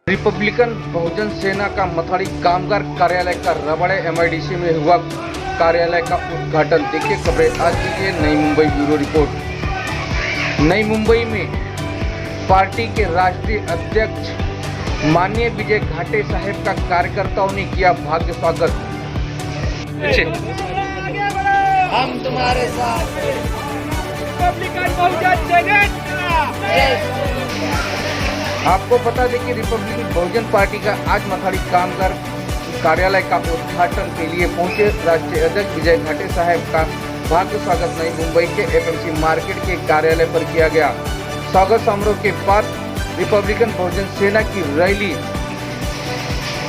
Republican बहुजन सेना का मथाड़ी कामगार कार्यालय का रबाड़े MIDC में हुआ कार्यालय का उद्घाटन। देखिए खबरें आज की नई मुंबई ब्यूरो रिपोर्ट। नई मुंबई में पार्टी के राष्ट्रीय अध्यक्ष माननीय विजय घाटे साहब का कार्यकर्ताओं ने किया भव्य स्वागत। हम तुम्हारे साथ हैं। रिपब्लिकन बहुजन सेना। आपको बता दें कि रिपब्लिकन बहुजन पार्टी का आज मथाड़ी कामगार कार्यालय का उद्घाटन के लिए पहुंचे राष्ट्रीय अध्यक्ष विजय घाटे साहब का भव्य स्वागत नई मुंबई के FMC मार्केट के कार्यालय पर किया गया। स्वागत समारोह के बाद रिपब्लिकन बहुजन सेना की रैली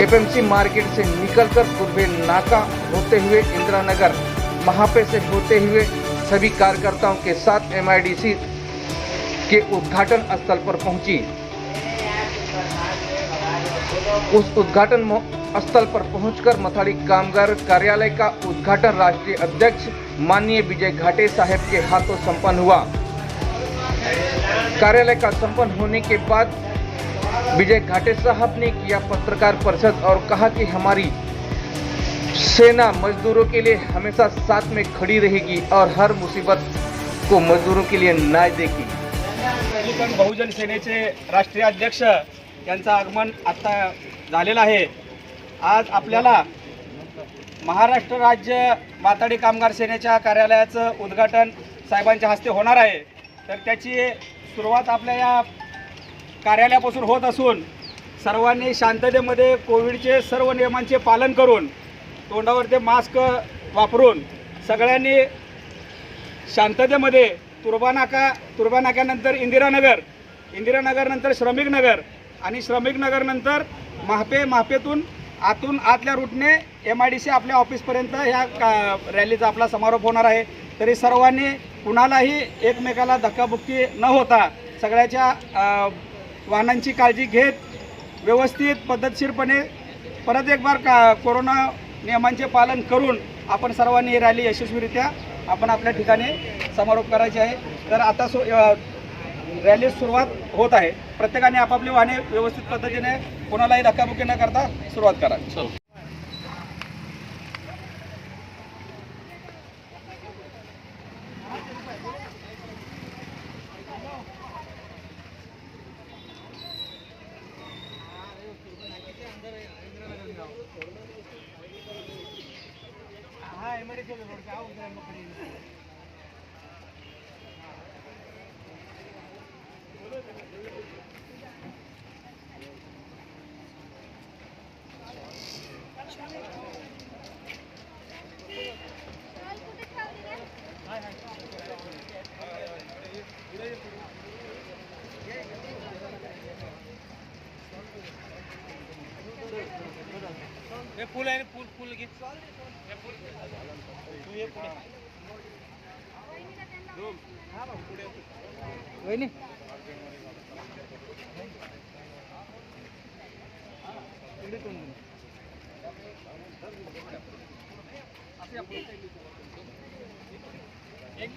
FMC मार्केट से निकलकर पूर्वे नाका होते हुए इंदिरा नगर महापे से होते हुए सभी कार्यकर्ताओं के साथ MIDC के उद्घाटन स्थल पर पहुंची। उस उद्घाटन स्थल पर पहुंचकर मथाड़ी कामगार कार्यालय का उद्घाटन राष्ट्रीय अध्यक्ष माननीय विजय घाटे साहब के हाथों संपन्न हुआ। कार्यालय का संपन्न होने के बाद विजय घाटे साहब ने किया पत्रकार परिषद और कहा कि हमारी सेना मजदूरों के लिए हमेशा साथ में खड़ी रहेगी और हर मुसीबत को मजदूरों के लिए न्याय देगी। रिपब्लिकन बहुजन सेनेचे राष्ट्रीय अध्यक्ष यांचं आगमन आता झालेलं आहे। आज आपल्याला महाराष्ट्र राज्य माथाडी कामगार सेनेच्या कार्यालयाचं उद्घाटन साहेबांच्या हस्ते होणार आहे। तर त्याची सुरुवात आपल्या या कार्यालयापासून होत असून सर्वांनी शांततेमध्ये कोविडचे सर्व नियमांचे पालन करून तोंडावरती मास्क वापरून सगळ्यांनी शांततेमध्ये तुर्बा नाक्यानंतर इंदिरा नगर नंतर श्रमिक नगर आणि श्रमिक नगर नंतर महापेतून आतल्या रूटने MIDC आपल्या ऑफिसपर्यंत ह्या रॅलीचा आपला समारोप होणार आहे। तरी सर्वांनी कुणालाही एकमेकाला धक्काबुक्की न होता सगळ्याच्या वाहनांची काळजी घेत व्यवस्थित पद्धतशीरपणे परत एक बार कोरोना नियमांचे पालन करून आपण सर्वांनी ही रॅली यशस्वीरित्या आपण आपल्या ठिकाणी समारोप करायचे आहे। तर आता रॅली सुरुवात होत आहे। प्रत्येकाने आपापली वाहने व्यवस्थित पद्धतीने कोणालाही धक्काबुक्की न करता सुरुवात करा। फूल आहे फूल घे तू ये पुढे हा बाबा पुढे वहिनी पुढे कोण एक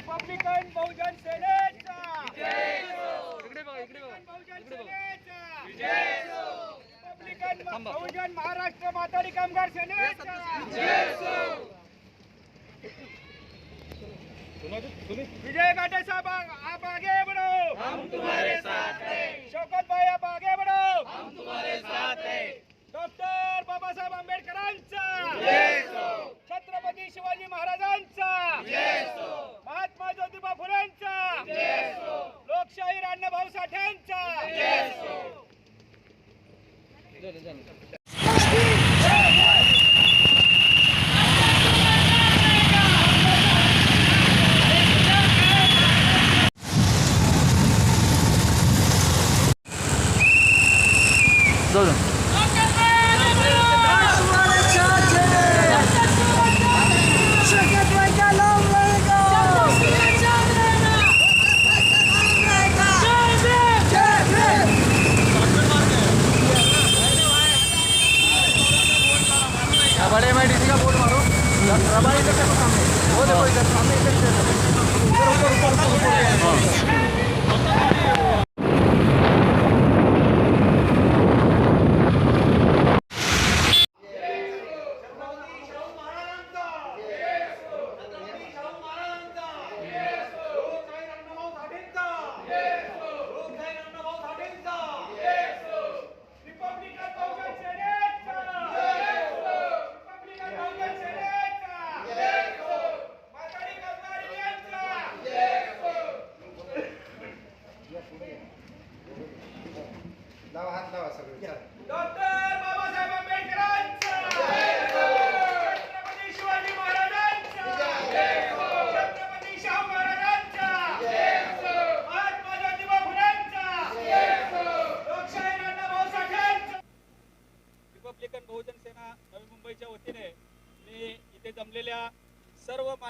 रिपब्लिकन बहुजन सेनेचा जय हो। इकडे बघा बहुजन सेनेचा जय हो। रिपब्लिकन बहुजन महाराष्ट्र माथाडी कामगार सेनेचा जय हो। विजय घाटे साहब आप आगे बढ़ो, हम तुम्हारे साथ हैं। शौकत भाई आप आगे बढ़ो, हम तुम्हारे साथ हैं। डॉक्टर बाबासाहेब आंबेडकरांचा जय हो। छत्रपती शिवाजी महाराजांचा जय हो। महात्मा ज्योतिबा फुलेंचा जय हो। लोकशाहीर अण्णाभाऊ साठेंचा जय हो।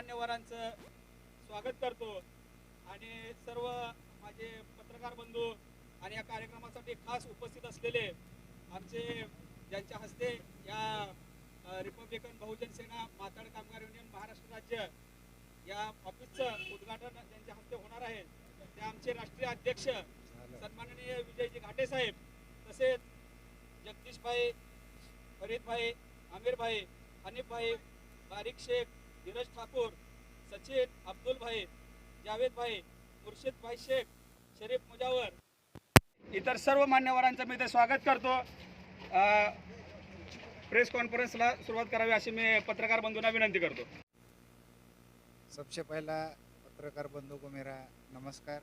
मान्यवरांचं स्वागत करतो आणि सर्व माझे पत्रकार बंधू आणि या कार्यक्रमासाठी खास उपस्थित असलेले आमचे ज्यांच्या हस्ते या रिपब्लिकन बहुजन सेना माथाड कामगार युनियन महाराष्ट्र राज्य या ऑफिसचं उद्घाटन ज्यांच्या हस्ते होणार आहे ते आमचे राष्ट्रीय अध्यक्ष सन्माननीय विजयजी घाटे साहेब, तसेच जगदीश भाई, फरीद भाई, आमिर भाई, हनीफ भाई, बारिक शेख, धीरज ठाकूर, सचिन, अब्दुल भाई, जावेद भाई, मुर्शिद भाई शेख, शरीफ मुजावर, इतर सर्व मान्यवरांचं मी इथे स्वागत करतो। प्रेस कॉन्फरन्सला सुरुवात करावी अशी मी पत्रकार बंधूंना विनंती करतो। सबसे पहला पत्रकार बंधु को मेरा नमस्कार।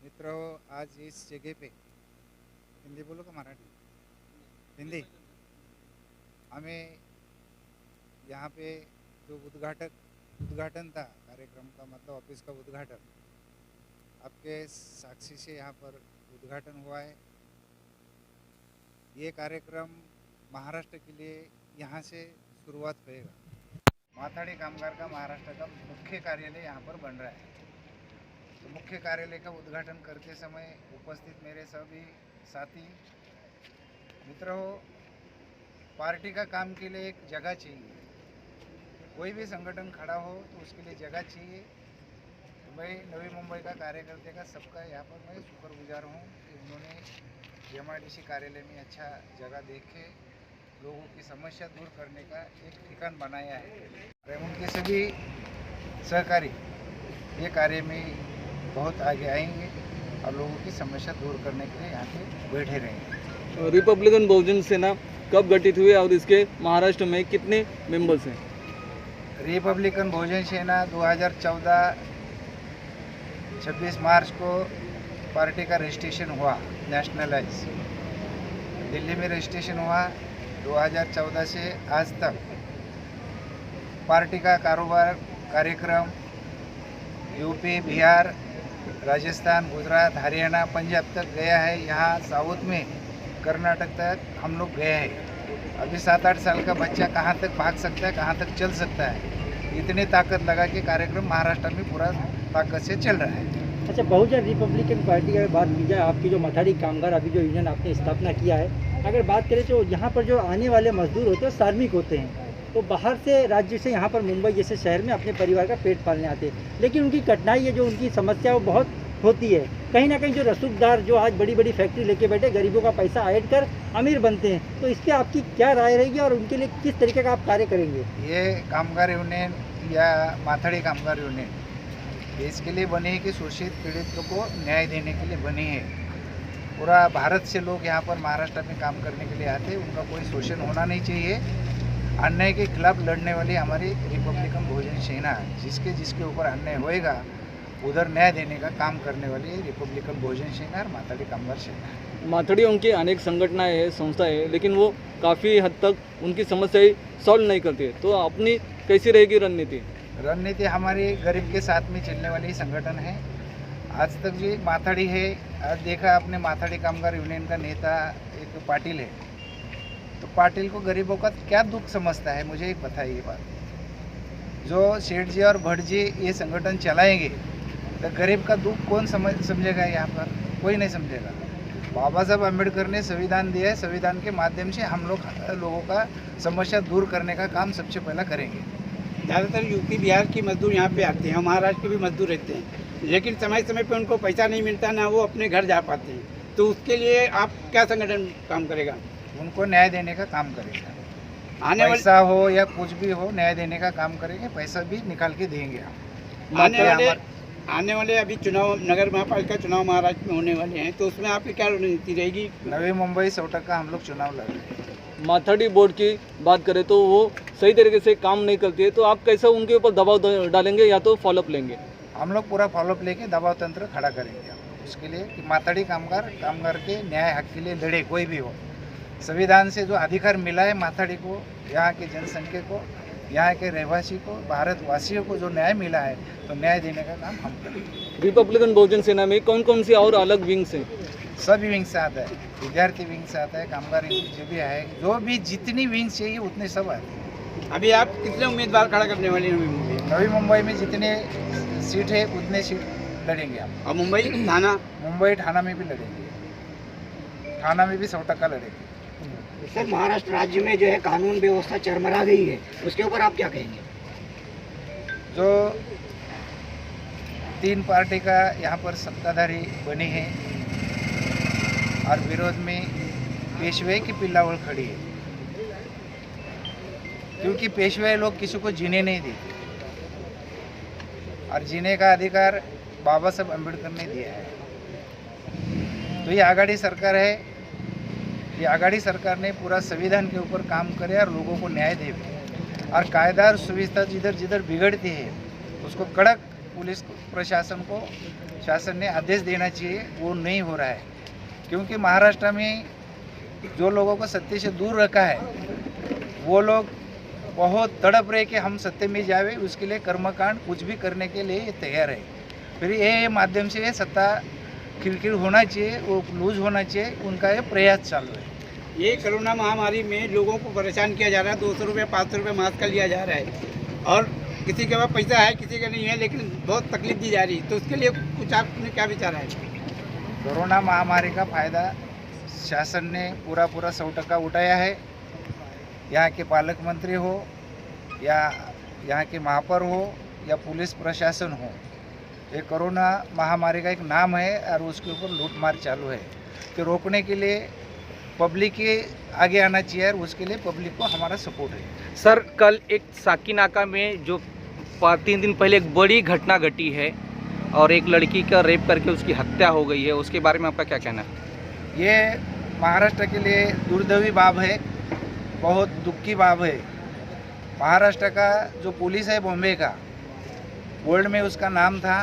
मित्रों, आज इस जगह पे हिंदी बोलो का मराठी? हिंदी। हमें यहाँ पे जो उद्घाटन था कार्यक्रम का, मतलब ऑफिस का उद्घाटन, आपके साक्षी से यहाँ पर उद्घाटन हुआ है। ये कार्यक्रम महाराष्ट्र के लिए यहाँ से शुरुआत होएगा। माथाडी कामगार का महाराष्ट्र का मुख्य कार्यालय यहाँ पर बन रहा है। तो मुख्य कार्यालय का उद्घाटन करते समय उपस्थित मेरे सभी साथी मित्रों, पार्टी का काम के लिए एक जगह चाहिए। कोई भी संगठन खड़ा हो तो उसके लिए जगह चाहिए। तो मैं नवी मुंबई का कार्यकर्ते का सबका यहाँ पर मैं शुक्रगुजार हूँ कि उन्होंने MIDC कार्यालय में अच्छा जगह देख के लोगों की समस्या दूर करने का एक ठिकाना बनाया है। और उनके सभी सहकारी ये कार्य में बहुत आगे आएंगे और लोगों की समस्या दूर करने के लिए यहाँ पे बैठे रहेंगे। रिपब्लिकन बहुजन सेना कब गठित हुई और इसके महाराष्ट्र में कितने मेंबर्स हैं? रिपब्लिकन बहुजन सेना 2014 26 मार्च को पार्टी का रजिस्ट्रेशन हुआ, नेशनलाइज दिल्ली में रजिस्ट्रेशन हुआ। 2014 से आज तक पार्टी का कारोबार कार्यक्रम यूपी, बिहार, राजस्थान, गुजरात, हरियाणा, पंजाब तक गया है। यहाँ साउथ में कर्नाटक तक हम लोग गए हैं। अभी 7-8 साल का बच्चा कहाँ तक भाग सकता है, कहाँ तक चल सकता है, इतनी ताकत लगा के कार्यक्रम महाराष्ट्र में पूरा ताकत से चल रहा है। अच्छा, बहुजन रिपब्लिकन पार्टी की बात की जाए, आपकी जो माथाडी कामगार अभी जो यूनियन आपने स्थापना किया है, अगर बात करें तो यहाँ पर जो आने वाले मजदूर होते हैं श्रमिक होते हैं, तो बाहर से राज्य से यहाँ पर मुंबई जैसे शहर में अपने परिवार का पेट पालने आते हैं, लेकिन उनकी कठिनाई है, जो उनकी समस्या वो बहुत होती है। कहीं ना कहीं जो रसूखदार जो आज बड़ी बड़ी फैक्ट्री लेके बैठे गरीबों का पैसा ऐड कर अमीर बनते हैं, तो इस पर आपकी क्या राय रहेगी और उनके लिए किस तरीके का आप कार्य करेंगे? ये कामगार यूनियन या माथाडी कामगार यूनियन इसके लिए बनी है कि शोषित पीड़ितों को न्याय देने के लिए बनी है। पूरा भारत से लोग यहाँ पर महाराष्ट्र में काम करने के लिए आते हैं, उनका कोई शोषण होना नहीं चाहिए। अन्याय के खिलाफ लड़ने वाली हमारी रिपब्लिकन बहुजन सेना, जिसके ऊपर अन्याय होएगा उधर न्याय देने का काम करने वाली रिपब्लिकन बहुजन सेना और माथाडी कामगार सेना। माथाड़ियों की अनेक संगठनाएं हैं, संस्थाएं हैं, लेकिन वो काफ़ी हद तक उनकी समस्याएं सॉल्व नहीं करती है। तो अपनी कैसी रहेगी रणनीति? हमारी गरीब के साथ में चलने वाली संगठन है। आज तक जो माथाडी है, आज देखा आपने माथाडी कामगार यूनियन का नेता एक पाटिल है, तो पाटिल को गरीबों का क्या दुख समझता है, मुझे एक बताइए बात। जो सेठ जी और भट्ट जी ये संगठन चलाएंगे तो गरीब का दुख कौन समझेगा? यहाँ पर कोई नहीं समझेगा। बाबा साहब अम्बेडकर ने संविधान दिया है, संविधान के माध्यम से हम लोगों का समस्या दूर करने का काम सबसे पहला करेंगे। ज़्यादातर यूपी बिहार की मजदूर यहाँ पे आते हैं, महाराष्ट्र के भी मजदूर रहते हैं, लेकिन समय समय पे उनको पैसा नहीं मिलता, ना वो अपने घर जा पाते हैं। तो उसके लिए आप क्या संगठन काम करेगा? उनको न्याय देने का काम करेगा। आने पैसा हो या कुछ भी हो, न्याय देने का काम करेंगे, पैसा भी निकाल के देंगे हम। आने वाले अभी चुनाव, नगर महापालिका चुनाव महाराष्ट्र में होने वाले हैं, तो उसमें आपकी क्या रणनीति रहेगी? नवी मुंबई 100% हम लोग चुनाव लड़ रहे हैं। माथाडी बोर्ड की बात करें तो वो सही तरीके से काम नहीं करती है, तो आप कैसे उनके ऊपर दबाव डालेंगे या तो फॉलोअप लेंगे? हम लोग पूरा फॉलोअप लेके दबाव तंत्र खड़ा करेंगे उसके लिए कि माथाडी कामगार के न्याय हक के लिए लड़े, कोई भी हो। संविधान से जो अधिकार मिला है माथाडी को, यहाँ के जनसंख्या को, यहाँ के रहवासी को, भारतवासियों को जो न्याय मिला है, तो न्याय देने का काम हम करेंगे। रिपब्लिकन बहुजन सेना में कौन कौन सी और अलग विंग्स हैं? सभी विंग से आता है, विद्यार्थी विंग से आता है, कामगार जो भी है, जो भी जितनी विंग चाहिए उतने सब आते हैं। अभी आप कितने उम्मीदवार खड़ा करने वाले हैं? नवी मुंबई में जितने सीट है उतने सीट लड़ेंगे हम। और मुंबई थाना मुंबई थाना में भी लड़ेंगे, थाना में भी 100% लड़ेंगे। सर महाराष्ट्र राज्य में जो है कानून व्यवस्था चरमरा गई है, उसके ऊपर आप क्या कहेंगे? जो 3 पार्टी का यहाँ पर सत्ताधारी बने हैं और विरोध में पेशवे की पिल्लावल खड़ी है, क्योंकि पेशवे लोग किसी को जीने नहीं देते और जीने का अधिकार बाबा साहब अम्बेडकर ने दिया है। तो ये आघाड़ी सरकार है, ये आघाड़ी सरकार ने पूरा संविधान के ऊपर काम करे और लोगों को न्याय दे और कायदा और सुव्यवस्था जिधर जिधर बिगड़ती है उसको कड़क पुलिस प्रशासन को शासन ने आदेश देना चाहिए, वो नहीं हो रहा है। क्योंकि महाराष्ट्र में जो लोगों को सत्य से दूर रखा है वो लोग बहुत तड़प रहे कि हम सत्य में जावे, उसके लिए कर्मकांड कुछ भी करने के लिए तैयार है। फिर ये माध्यम से ये सत्ता खिलखिल होना चाहिए, वो लूज होना चाहिए, उनका ये प्रयास चालू है। ये कोरोना महामारी में लोगों को परेशान किया जा रहा है। 200 रुपये 500 रुपये मास्क का लिया जा रहा है और किसी के पास पैसा है किसी का नहीं है, लेकिन बहुत तकलीफ दी जा रही है। तो उसके लिए कुछ आपने क्या विचार है? कोरोना महामारी का फायदा शासन ने पूरा 100% उठाया है। यहाँ के पालक मंत्री हो या यहाँ के महापौर हो या पुलिस प्रशासन हो, ये कोरोना महामारी का एक नाम है और उसके ऊपर लूटमार चालू है। तो रोकने के लिए पब्लिक के आगे आना चाहिए और उसके लिए पब्लिक को हमारा सपोर्ट है। सर कल एक साकीनाका में जो 3 दिन पहले एक बड़ी घटना घटी है और एक लड़की का रेप करके उसकी हत्या हो गई है, उसके बारे में आपका क्या कहना है? ये महाराष्ट्र के लिए दुर्दैवी बात है, बहुत दुख की बात है। महाराष्ट्र का जो पुलिस है बॉम्बे का, वर्ल्ड में उसका नाम था,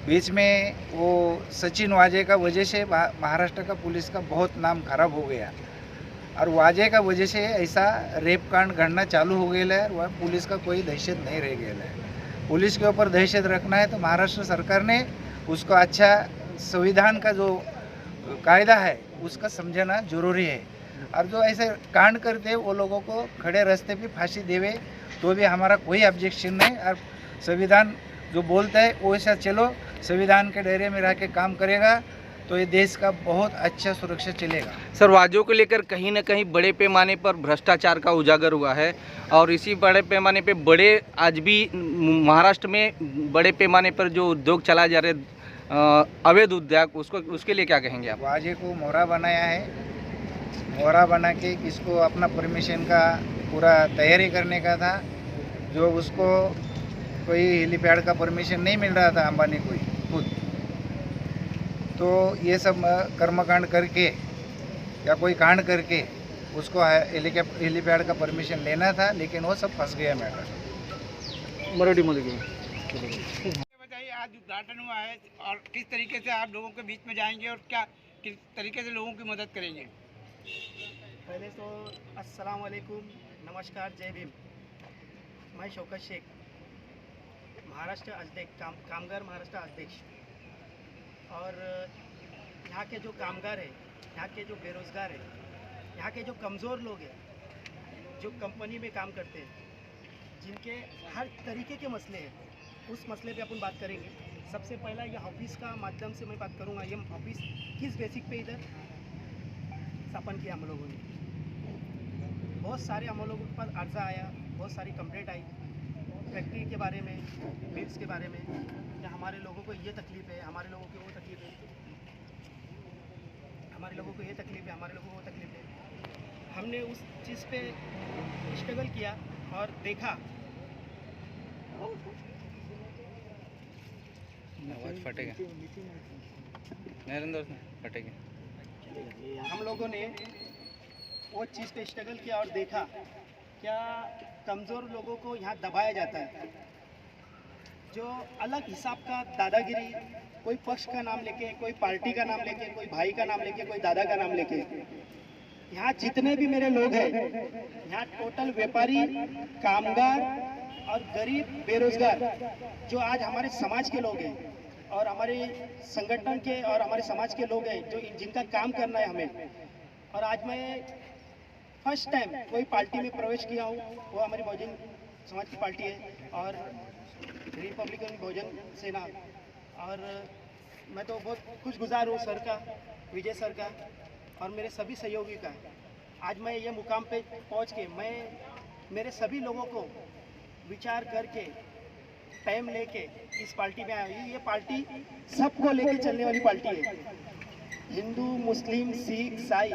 बीच में वो सचिन वाजे का वजह से महाराष्ट्र का पुलिस का बहुत नाम खराब हो गया और वाजे का वजह से ऐसा रेप कांड घटना चालू हो गया है और वह पुलिस का कोई दहशत नहीं रह गया है। पुलिस के ऊपर दहशत रखना है तो महाराष्ट्र सरकार ने उसको अच्छा संविधान का जो कायदा है उसका समझना जरूरी है और जो ऐसे कांड करते हैं वो लोगों को खड़े रास्ते पे फांसी देवे तो भी हमारा कोई ऑब्जेक्शन नहीं और संविधान जो बोलता है वैसा चलो, संविधान के दायरे में रह के काम करेगा तो ये देश का बहुत अच्छा सुरक्षा चलेगा। सर वाजों को लेकर कहीं ना कहीं बड़े पैमाने पर भ्रष्टाचार का उजागर हुआ है और इसी बड़े पैमाने पे आज भी महाराष्ट्र में बड़े पैमाने पर जो उद्योग चला जा रहे अवैध उद्योग, उसके लिए क्या कहेंगे आप? वाजे को मोहरा बनाया है, मोहरा बना के इसको अपना परमिशन का पूरा तैयारी करने का था, जो उसको कोई हेलीपैड का परमिशन नहीं मिल रहा था अंबानी को खुद। तो ये सब कर्मकांड करके या कोई कांड करके उसको हेलीपैड का परमिशन लेना था, लेकिन वो सब फंस गया मैटर। मराठीमध्ये बताइए, आज उद्घाटन हुआ है और किस तरीके से आप लोगों के बीच में जाएंगे और क्या किस तरीके से लोगों की मदद करेंगे? पहले तो अस्सलाम वालेकुम, नमस्कार, जय भीम। मैं शौकत शेख, महाराष्ट्र अध्यक्ष, कामगार महाराष्ट्र अध्यक्ष। और यहाँ के जो कामगार हैं, यहाँ के जो बेरोज़गार हैं, यहाँ के जो कमज़ोर लोग हैं, जो कंपनी में काम करते हैं, जिनके हर तरीके के मसले हैं, उस मसले पे अपन बात करेंगे। सबसे पहला ये ऑफिस का माध्यम से मैं बात करूँगा। ये ऑफिस किस बेसिक पे इधर स्थापन किया हम लोगों ने। बहुत सारे हम लोगों के पास अर्जा आया, बहुत सारी कंप्लेंट आई फैक्ट्री के बारे में, मिल्स के बारे में, या हमारे लोगों को ये तकलीफ़ है, हमारे लोगों को वो तकलीफ़ है, हमारे लोगों को ये तकलीफ़ है, हमारे लोगों को वो तकलीफ़ है। हमने उस चीज़ पे स्ट्रगल किया और देखा। आवाज फटेगा, नरेंद्र फटेगा। हम लोगों ने वो चीज़ पे स्ट्रगल किया और देखा क्या कमज़ोर लोगों को यहाँ दबाया जाता है। जो अलग हिसाब का दादागिरी, कोई पक्ष का नाम लेके, कोई पार्टी का नाम लेके, कोई भाई का नाम लेके, कोई दादा का नाम लेके, यहाँ जितने भी मेरे लोग हैं, यहाँ टोटल व्यापारी, कामगार और गरीब बेरोजगार जो आज हमारे समाज के लोग हैं और हमारे संगठन के और हमारे समाज के लोग हैं, जो जिनका काम करना है हमें। और आज मैं फर्स्ट टाइम कोई पार्टी में प्रवेश किया हूँ, वो हमारी बहुजन समाज की पार्टी है और रिपब्लिकन बहुजन सेना। और मैं तो बहुत खुशगुजार हूँ सर का, विजय सर का और मेरे सभी सहयोगी का। आज मैं ये मुकाम पे पहुँच के मैं मेरे सभी लोगों को विचार करके टाइम लेके इस पार्टी में आया हूँ। ये पार्टी सबको लेके चलने वाली पार्टी है। हिंदू, मुस्लिम, सिख, ईसाई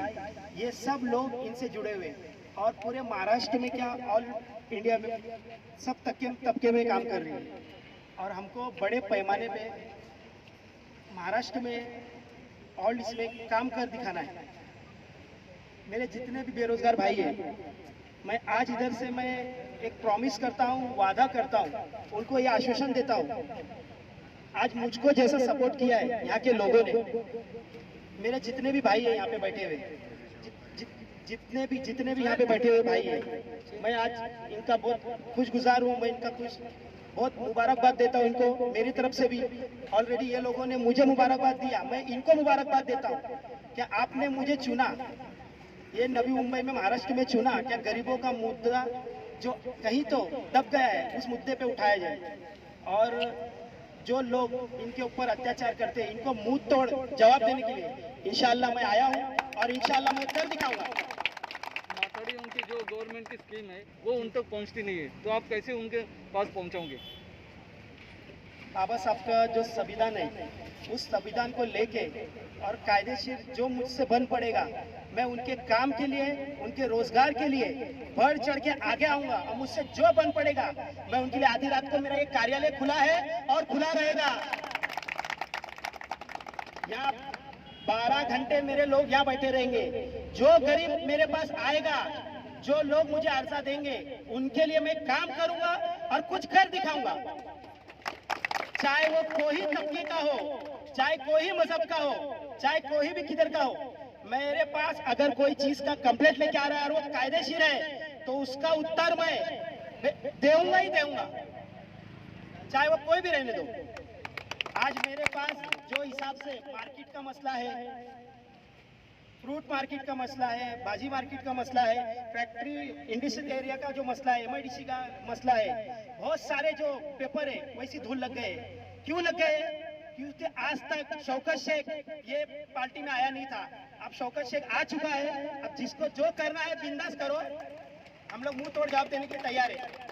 ये सब लोग इनसे जुड़े हुए हैं और पूरे महाराष्ट्र में क्या ऑल इंडिया में सब तबके में काम कर रही है। और हमको बड़े पैमाने पे महाराष्ट्र में ऑल इसमें काम कर दिखाना है। मेरे जितने भी बेरोजगार भाई हैं, मैं आज इधर से मैं एक प्रॉमिस करता हूँ, वादा करता हूँ, उनको ये आश्वासन देता हूँ। आज मुझको जैसा सपोर्ट किया है यहाँ के लोगों ने, मेरे जितने भी भाई हैं यहाँ पे बैठे हुए, जितने भी यहाँ पे बैठे हुए भाई हैं, मैं आज इनका बहुत खुशगुजार हूँ। मैं इनका बहुत मुबारकबाद देता हूँ इनको मेरी तरफ से भी। ऑलरेडी ये लोगों ने मुझे मुबारकबाद दिया, मैं इनको मुबारकबाद देता हूँ। क्या आपने मुझे चुना, ये नवी मुंबई में महाराष्ट्र में चुना, क्या गरीबों का मुद्दा जो कहीं तो दब गया है उस मुद्दे पे उठाया जाए और जो लोग इनके ऊपर अत्याचार करते हैं इनको मुंह तोड़ जवाब देने के लिए इंशाअल्लाह मैं आया हूँ और इंशाअल्लाह मैं कर दिखाऊंगा। माथाड़ी उनकी जो गवर्नमेंट की स्कीम है वो उन तक पहुंचती नहीं है, तो आप कैसे उनके पास पहुंचाओगे? बाबा साहब का जो संविधान है उस संविधान को लेके और कायदेशीर जो मुझसे बन पड़ेगा, मैं उनके काम के लिए, उनके रोजगार के लिए बढ़ चढ़ के आगे आऊंगा और मुझसे जो बन पड़ेगा मैं उनके लिए। आधी रात को मेरा एक कार्यालय खुला है और खुला रहेगा। यहाँ 12 घंटे मेरे लोग यहाँ बैठे रहेंगे। जो गरीब मेरे पास आएगा, जो लोग मुझे अर्जा देंगे, उनके लिए मैं काम करूंगा और कुछ कर दिखाऊंगा। चाहे वो कोई तबके का हो, चाहे कोई मजहब का हो, चाहे कोई भी किधर का हो, मेरे पास अगर कोई चीज का कंप्लेंट लेके आ रहा है और वो कायदेशीर है तो उसका उत्तर मैं देऊंगा ही देऊंगा, चाहे वो कोई भी रहने दो। आज मेरे पास जो हिसाब से मार्केट का मसला है, फ्रूट मार्केट का मसला है, भाजी मार्केट का मसला है, फैक्ट्री इंडस्ट्रियल एरिया का जो मसला है, MIDC का मसला है, बहुत सारे जो पेपर है वैसी धूल लग गए। क्यों लग गए? क्योंकि आज तक शौकत शेख ये पार्टी में आया नहीं था। अब शौकत शेख आ चुका है। अब जिसको जो करना है बिंदास करो, हम लोग मुंह तोड़ जवाब देने के लिए तैयार है।